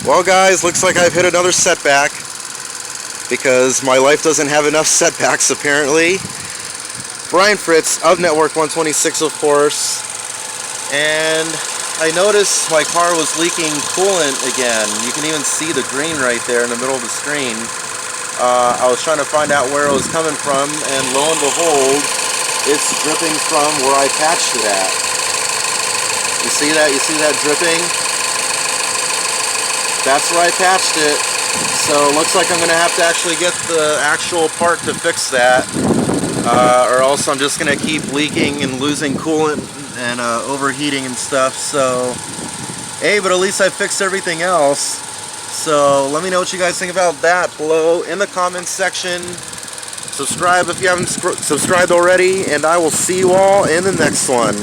Well guys, looks like I've hit another setback because my life doesn't have enough setbacks apparently. Brian Fritz of Network 126, of course, and I noticed my car was leaking coolant again. You can even see the green right there in the middle of the screen. I was trying to find out where it was coming from, and lo and behold, it's dripping from where I patched it at. You see that? You see that dripping? That's where I patched it. So it looks like I'm going to have to actually get the actual part to fix that. Or else I'm just going to keep leaking and losing coolant and overheating and stuff. So, hey, but at least I fixed everything else. So let me know what you guys think about that below in the comments section. Subscribe if you haven't subscribed already, and I will see you all in the next one.